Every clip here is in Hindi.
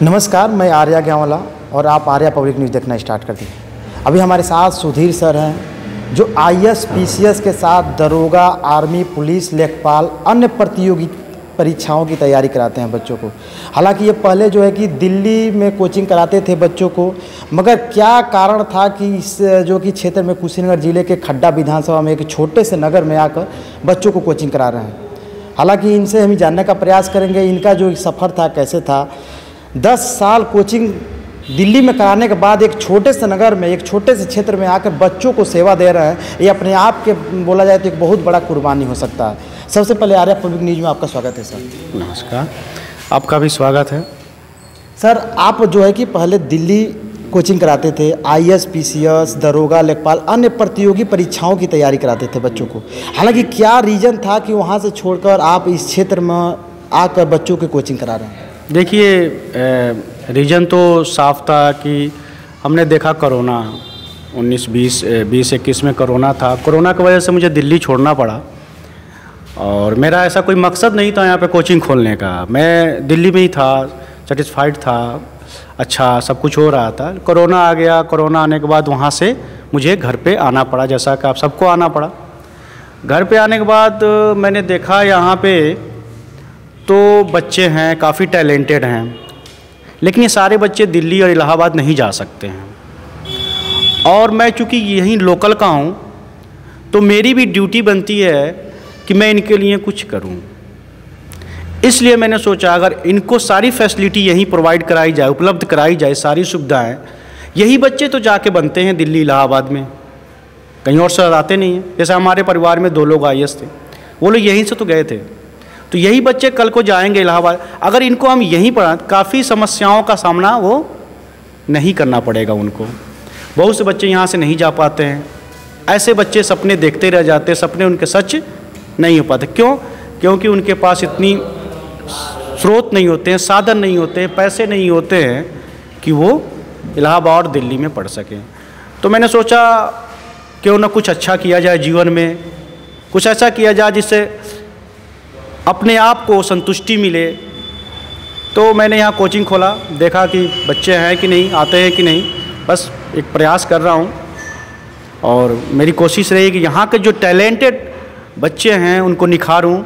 नमस्कार, मैं आर्या ग्यावाला और आप आर्या पब्लिक न्यूज़ देखना स्टार्ट कर दिए। अभी हमारे साथ सुधीर सर हैं जो आईएएस पीसीएस के साथ दरोगा, आर्मी, पुलिस, लेखपाल, अन्य प्रतियोगी परीक्षाओं की तैयारी कराते हैं बच्चों को। हालांकि ये पहले जो है कि दिल्ली में कोचिंग कराते थे बच्चों को, मगर क्या कारण था कि इस जो कि क्षेत्र में कुशीनगर जिले के खड्डा विधानसभा में एक छोटे से नगर में आकर बच्चों को कोचिंग करा रहे हैं। हालांकि इनसे हम जानने का प्रयास करेंगे इनका जो सफ़र था कैसे था। 10 साल कोचिंग दिल्ली में कराने के बाद एक छोटे से नगर में, एक छोटे से क्षेत्र में आकर बच्चों को सेवा दे रहे हैं, ये अपने आप के बोला जाए तो एक बहुत बड़ा कुर्बानी हो सकता है। सबसे पहले आर्या पब्लिक न्यूज़ में आपका स्वागत है सर। नमस्कार, आपका भी स्वागत है। सर, आप जो है कि पहले दिल्ली कोचिंग कराते थे, आईएएस, पीसीएस, दरोगा, लेखपाल, अन्य प्रतियोगी परीक्षाओं की तैयारी कराते थे बच्चों को। हालांकि क्या रीज़न था कि वहाँ से छोड़कर आप इस क्षेत्र में आकर बच्चों की कोचिंग करा रहे हैं? देखिए, रीज़न तो साफ था कि हमने देखा कोरोना 2021 में कोरोना था। कोरोना की वजह से मुझे दिल्ली छोड़ना पड़ा और मेरा ऐसा कोई मकसद नहीं था यहाँ पे कोचिंग खोलने का। मैं दिल्ली में ही था, सेटिस्फाइड था, अच्छा सब कुछ हो रहा था। कोरोना आ गया। कोरोना आने के बाद वहाँ से मुझे घर पे आना पड़ा, जैसा कि आप सबको आना पड़ा। घर पे आने के बाद मैंने देखा यहाँ पे तो बच्चे हैं, काफ़ी टैलेंटेड हैं, लेकिन ये सारे बच्चे दिल्ली और इलाहाबाद नहीं जा सकते हैं। और मैं चूँकि यहीं लोकल का हूँ तो मेरी भी ड्यूटी बनती है कि मैं इनके लिए कुछ करूँ। इसलिए मैंने सोचा अगर इनको सारी फैसिलिटी यहीं प्रोवाइड कराई जाए, उपलब्ध कराई जाए, सारी सुविधाएं, यही बच्चे तो जाके बनते हैं दिल्ली इलाहाबाद में, कहीं और से आते नहीं हैं। जैसे हमारे परिवार में 2 लोग आईएएस थे, वो लोग यहीं से तो गए थे, तो यही बच्चे कल को जाएंगे इलाहाबाद। अगर इनको हम यहीं पढ़ा, काफ़ी समस्याओं का सामना वो नहीं करना पड़ेगा उनको। बहुत से बच्चे यहाँ से नहीं जा पाते हैं। ऐसे बच्चे सपने देखते रह जाते हैं, सपने उनके सच नहीं हो पाते। क्यों? क्योंकि उनके पास इतनी स्रोत नहीं होते हैं, साधन नहीं होते हैं, पैसे नहीं होते हैं कि वो इलाहाबाद और दिल्ली में पढ़ सकें। तो मैंने सोचा क्यों ना कुछ अच्छा किया जाए जीवन में, कुछ ऐसा किया जाए जिससे अपने आप को संतुष्टि मिले। तो मैंने यहाँ कोचिंग खोला, देखा कि बच्चे हैं कि नहीं, आते हैं कि नहीं, बस एक प्रयास कर रहा हूँ। और मेरी कोशिश रही कि यहाँ के जो टैलेंटेड बच्चे हैं उनको निखारूं,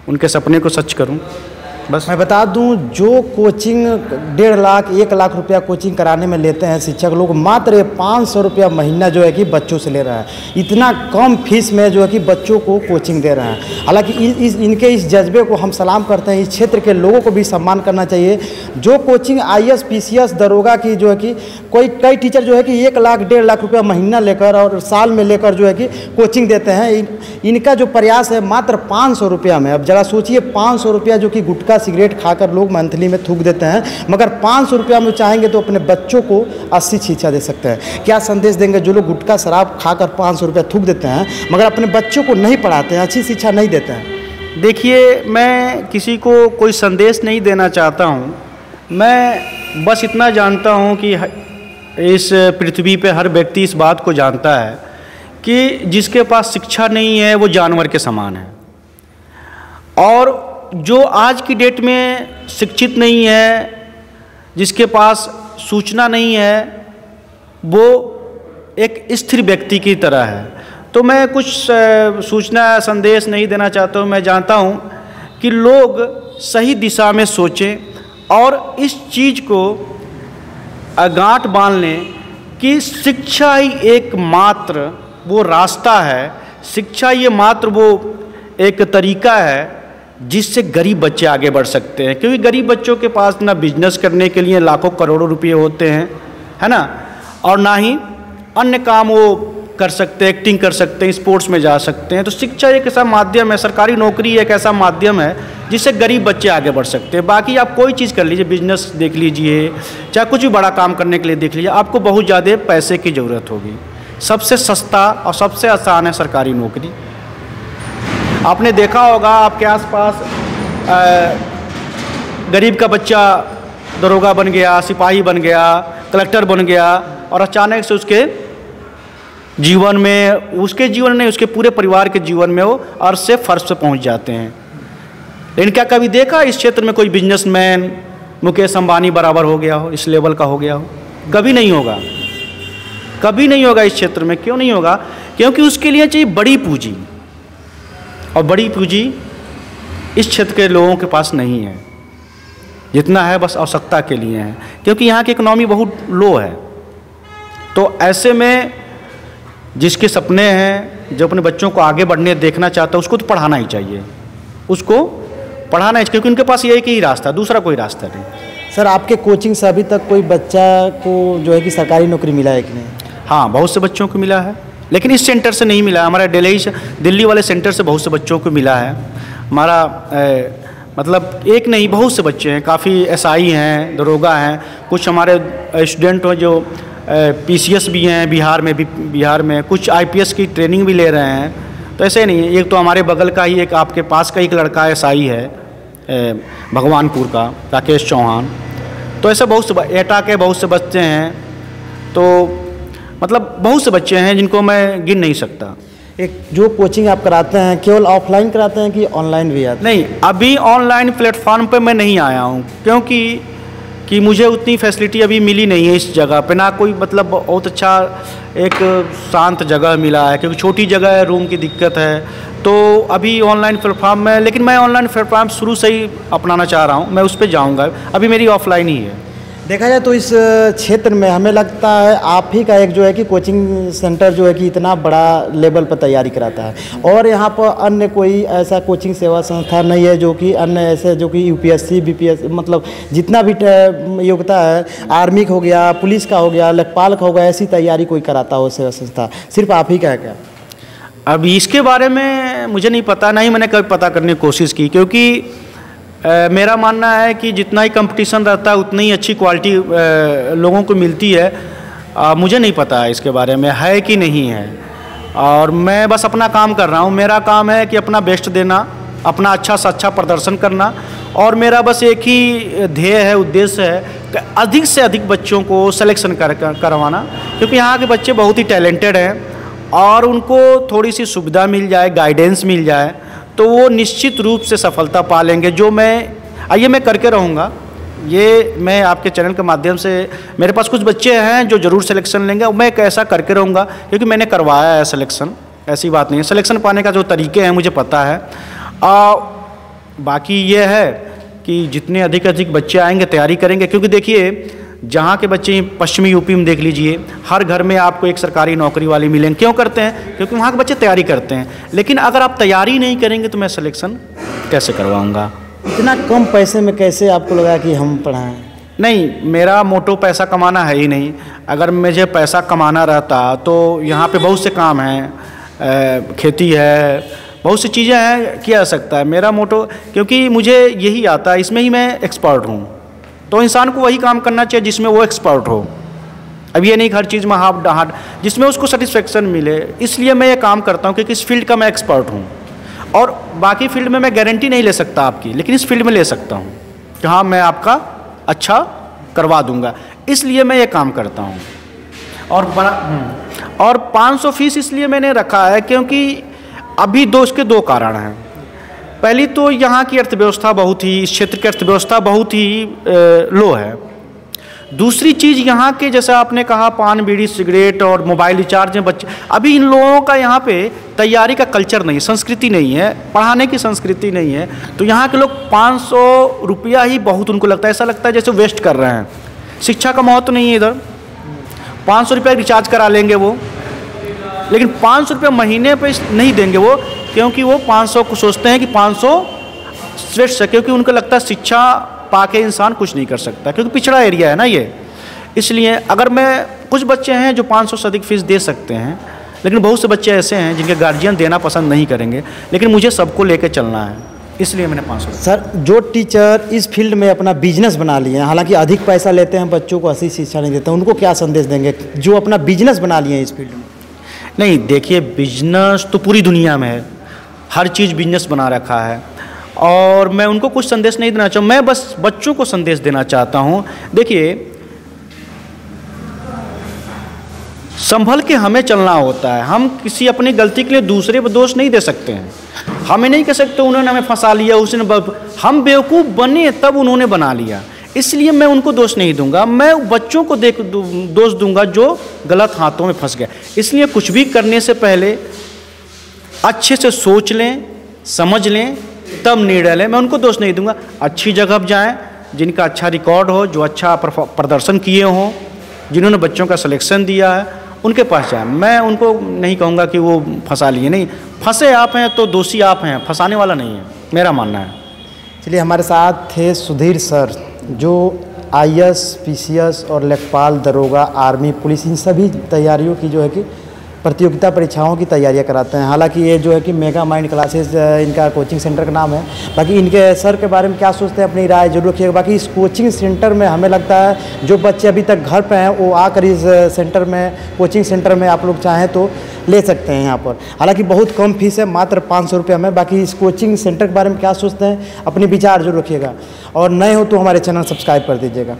उनके सपने को सच करूं। बस मैं बता दूं, जो कोचिंग 1.5 लाख 1 लाख रुपया कोचिंग कराने में लेते हैं शिक्षक लोग, मात्र 500 रुपया महीना जो है कि बच्चों से ले रहा है। इतना कम फीस में जो है कि बच्चों को कोचिंग दे रहे हैं। हालांकि इनके इस जज्बे को हम सलाम करते हैं। इस क्षेत्र के लोगों को भी सम्मान करना चाहिए। जो कोचिंग आईएएस, पीसीएस, दरोगा की जो है कि कई टीचर जो है कि 1 लाख 1.5 लाख रुपया महीना लेकर और साल में लेकर जो है कि कोचिंग देते हैं। इनका जो प्रयास है मात्र 500 रुपया में। अब ज़रा सोचिए, 500 रुपया जो कि गुटखा सिगरेट खाकर लोग मंथली में थूक देते हैं, मगर 500 रुपया में चाहेंगे तो अपने बच्चों को 80 शिक्षा दे सकते हैं। क्या संदेश देंगे जो लोग गुटखा शराब खाकर 500 रुपया थूक देते हैं मगर अपने बच्चों को नहीं पढ़ाते हैं, अच्छी शिक्षा नहीं देते हैं? देखिए, मैं किसी को कोई संदेश नहीं देना चाहता हूँ। मैं बस इतना जानता हूँ कि इस पृथ्वी पे हर व्यक्ति इस बात को जानता है कि जिसके पास शिक्षा नहीं है वो जानवर के समान है। और जो आज की डेट में शिक्षित नहीं है, जिसके पास सूचना नहीं है, वो एक स्थिर व्यक्ति की तरह है। तो मैं कुछ सूचना संदेश नहीं देना चाहता हूँ। मैं जानता हूँ कि लोग सही दिशा में सोचें और इस चीज़ को गांठ बांध लें कि शिक्षा ही एकमात्र वो रास्ता है, शिक्षा ये मात्र वो एक तरीका है जिससे गरीब बच्चे आगे बढ़ सकते हैं। क्योंकि गरीब बच्चों के पास ना बिजनेस करने के लिए लाखों करोड़ों रुपए होते हैं, है ना, और ना ही अन्य काम वो कर सकते हैं, एक्टिंग कर सकते हैं, स्पोर्ट्स में जा सकते हैं। तो शिक्षा एक ऐसा माध्यम है, सरकारी नौकरी एक ऐसा माध्यम है जिससे गरीब बच्चे आगे बढ़ सकते हैं। बाकी आप कोई चीज़ कर लीजिए, बिजनेस देख लीजिए, चाहे कुछ भी बड़ा काम करने के लिए देख लीजिए, आपको बहुत ज़्यादा पैसे की ज़रूरत होगी। सबसे सस्ता और सबसे आसान है सरकारी नौकरी। आपने देखा होगा आपके आसपास गरीब का बच्चा दरोगा बन गया, सिपाही बन गया, कलेक्टर बन गया, और अचानक से उसके जीवन में, उसके जीवन नहीं, उसके पूरे परिवार के जीवन में वो अर्श से फर्श पे पहुंच जाते हैं। लेकिन क्या कभी देखा इस क्षेत्र में कोई बिजनेसमैन मुकेश अंबानी बराबर हो गया हो, इस लेवल का हो गया हो, कभी नहीं होगा, कभी नहीं होगा इस क्षेत्र में। क्यों नहीं होगा? क्योंकि उसके लिए चाहिए बड़ी पूंजी, और बड़ी पूंजी इस क्षेत्र के लोगों के पास नहीं है। जितना है बस आवश्यकता के लिए है, क्योंकि यहाँ की इकोनॉमी बहुत लो है। तो ऐसे में जिसके सपने हैं, जो अपने बच्चों को आगे बढ़ने देखना चाहता है, उसको तो पढ़ाना ही चाहिए, उसको पढ़ाना है, क्योंकि उनके पास ये एक ही रास्ता, दूसरा कोई रास्ता नहीं। सर, आपके कोचिंग से अभी तक कोई बच्चा को जो है कि सरकारी नौकरी मिला है कि नहीं? हाँ, बहुत से बच्चों को मिला है, लेकिन इस सेंटर से नहीं मिला है। हमारा दिल्ली वाले सेंटर से बहुत से बच्चों को मिला है। हमारा मतलब एक नहीं, बहुत से बच्चे हैं, काफ़ी एसआई हैं, दरोगा हैं, कुछ हमारे स्टूडेंट हैं जो पीसीएस भी हैं बिहार में कुछ आईपीएस की ट्रेनिंग भी ले रहे हैं। तो ऐसे नहीं है। एक तो हमारे बगल का ही, एक आपके पास का एक लड़का एसआई है भगवानपुर का, राकेश चौहान। तो ऐसे बहुत से एटा के बहुत से बच्चे हैं। तो मतलब बहुत से बच्चे हैं जिनको मैं गिन नहीं सकता। एक जो कोचिंग आप कराते हैं केवल ऑफलाइन कराते हैं कि ऑनलाइन भी आते हैं? नहीं, अभी ऑनलाइन प्लेटफॉर्म पे मैं नहीं आया हूँ, क्योंकि मुझे उतनी फैसिलिटी अभी मिली नहीं है इस जगह पे। ना कोई मतलब बहुत अच्छा एक शांत जगह मिला है, क्योंकि छोटी जगह है, रूम की दिक्कत है। तो अभी ऑनलाइन प्लेटफॉर्म में, लेकिन मैं ऑनलाइन प्लेटफॉर्म शुरू से ही अपनाना चाह रहा हूँ, मैं उस पर जाऊँगा। अभी मेरी ऑफलाइन ही है। देखा जाए तो इस क्षेत्र में हमें लगता है आप ही का एक जो है कि कोचिंग सेंटर जो है कि इतना बड़ा लेवल पर तैयारी कराता है, और यहाँ पर अन्य कोई ऐसा कोचिंग सेवा संस्था नहीं है जो कि अन्य ऐसे जो कि यूपीएससी बीपीएससी मतलब जितना भी योग्यता है, आर्मी का हो गया, पुलिस का हो गया, लेखपाल का हो गया, ऐसी तैयारी कोई कराता हो सेवा संस्था? सिर्फ आप ही का है क्या? अब इसके बारे में मुझे नहीं पता, नहीं मैंने कभी पता करने की कोशिश की, क्योंकि मेरा मानना है कि जितना ही कंपटीशन रहता है उतनी ही अच्छी क्वालिटी लोगों को मिलती है। मुझे नहीं पता है इसके बारे में है कि नहीं है, और मैं बस अपना काम कर रहा हूँ। मेरा काम है कि अपना बेस्ट देना, अपना अच्छा से अच्छा प्रदर्शन करना, और मेरा बस एक ही ध्येय है, उद्देश्य है कि अधिक से अधिक बच्चों को सिलेक्शन करवाना, क्योंकि यहाँ के बच्चे बहुत ही टैलेंटेड हैं, और उनको थोड़ी सी सुविधा मिल जाए, गाइडेंस मिल जाए, तो वो निश्चित रूप से सफलता पा लेंगे। जो मैं करके रहूँगा, ये मैं आपके चैनल के माध्यम से, मेरे पास कुछ बच्चे हैं जो ज़रूर सिलेक्शन लेंगे, मैं ऐसा करके रहूँगा, क्योंकि मैंने करवाया है सिलेक्शन। ऐसी बात नहीं है, सिलेक्शन पाने का जो तरीके हैं मुझे पता है। बाकी ये है कि जितने अधिक बच्चे आएंगे, तैयारी करेंगे, क्योंकि देखिए जहाँ के बच्चे पश्चिमी यूपी में देख लीजिए, हर घर में आपको एक सरकारी नौकरी वाली मिलेंगे। क्यों करते हैं? क्योंकि वहाँ के बच्चे तैयारी करते हैं। लेकिन अगर आप तैयारी नहीं करेंगे तो मैं सिलेक्शन कैसे करवाऊँगा? इतना कम पैसे में कैसे आपको लगा कि हम पढ़ाएं? नहीं, मेरा मोटो पैसा कमाना है ही नहीं। अगर मुझे पैसा कमाना रहता तो यहाँ पे बहुत से काम हैं, खेती है, बहुत सी चीज़ें हैं, किया जा सकता है। मेरा मोटो, क्योंकि मुझे यही आता है, इसमें ही मैं एक्सपर्ट हूँ, तो इंसान को वही काम करना चाहिए जिसमें वो एक्सपर्ट हो। अब ये नहीं कि हर चीज़ में हार्ड, जिसमें उसको सेटिस्फेक्शन मिले। इसलिए मैं ये काम करता हूँ, क्योंकि इस फील्ड का मैं एक्सपर्ट हूँ, और बाकी फील्ड में मैं गारंटी नहीं ले सकता आपकी, लेकिन इस फील्ड में ले सकता हूँ कि हाँ मैं आपका अच्छा करवा दूँगा। इसलिए मैं ये काम करता हूँ। और 500 फीस इसलिए मैंने रखा है क्योंकि अभी इसके दो कारण हैं। पहली तो यहाँ की अर्थव्यवस्था इस क्षेत्र की अर्थव्यवस्था बहुत ही लो है। दूसरी चीज़ यहाँ के, जैसे आपने कहा, पान बीड़ी सिगरेट और मोबाइल रिचार्ज में बच्चे, अभी इन लोगों का यहाँ पे तैयारी का कल्चर नहीं, संस्कृति नहीं है, पढ़ाने की संस्कृति नहीं है। तो यहाँ के लोग 500 रुपया ही बहुत उनको लगता है, ऐसा लगता है जैसे वेस्ट कर रहे हैं। शिक्षा का महत्व नहीं है इधर। 500 रुपया रिचार्ज करा लेंगे वो, लेकिन 500 रुपया महीने पे नहीं देंगे वो, क्योंकि वो 500 को सोचते हैं कि 500 श्रेष्ठ है, क्योंकि उनको लगता है शिक्षा पाके इंसान कुछ नहीं कर सकता, क्योंकि पिछड़ा एरिया है ना ये। इसलिए अगर मैं, कुछ बच्चे हैं जो 500 से अधिक फीस दे सकते हैं, लेकिन बहुत से बच्चे ऐसे हैं जिनके गार्जियन देना पसंद नहीं करेंगे, लेकिन मुझे सबको लेके चलना है, इसलिए मैंने 500। सर, जो टीचर इस फील्ड में अपना बिजनेस बना लिए हैं, हालांकि अधिक पैसा लेते हैं, बच्चों को अच्छी शिक्षा नहीं देते हैं, उनको क्या संदेश देंगे जो अपना बिजनेस बना लिए हैं इस फील्ड में? नहीं, देखिए, बिजनेस तो पूरी दुनिया में है, हर चीज़ बिजनेस बना रखा है, और मैं उनको कुछ संदेश नहीं देना चाहूँ, मैं बस बच्चों को संदेश देना चाहता हूँ। देखिए, संभल के हमें चलना होता है। हम किसी अपनी गलती के लिए दूसरे पर दोष नहीं दे सकते हैं। हमें नहीं कह सकते उन्होंने हमें फंसा लिया, उसने हम बेवकूफ़ बने तब उन्होंने बना लिया। इसलिए मैं उनको दोष नहीं दूंगा, मैं बच्चों को दोष दूंगा जो गलत हाथों में फंस गया। इसलिए कुछ भी करने से पहले अच्छे से सोच लें, समझ लें, तब निर्णय लें। मैं उनको दोष नहीं दूंगा। अच्छी जगह पर जाएं, जिनका अच्छा रिकॉर्ड हो, जो अच्छा प्रदर्शन किए हों, जिन्होंने बच्चों का सिलेक्शन दिया है, उनके पास जाएं। मैं उनको नहीं कहूँगा कि वो फंसा लिए, नहीं, फंसे आप हैं तो दोषी आप हैं, फंसाने वाला नहीं है, मेरा मानना है। चलिए, हमारे साथ थे सुधीर सर, जो IAS, PCS और लेखपाल, दरोगा, आर्मी, पुलिस, इन सभी तैयारियों की जो है कि प्रतियोगिता परीक्षाओं की तैयारियां कराते हैं। हालांकि ये जो है कि मेगा माइंड क्लासेस इनका कोचिंग सेंटर का नाम है। बाकी इनके सर के बारे में क्या सोचते हैं, अपनी राय जरूर रखिएगा। बाकी इस कोचिंग सेंटर में हमें लगता है जो बच्चे अभी तक घर पे हैं वो आकर इस सेंटर में, कोचिंग सेंटर में आप लोग चाहें तो ले सकते हैं यहाँ पर। हालांकि बहुत कम फीस है, मात्र 500 रुपये में। बाकी इस कोचिंग सेंटर के बारे में क्या सोचते हैं, अपने विचार जरूर रखिएगा। और नए हो तो हमारे चैनल सब्सक्राइब कर दीजिएगा।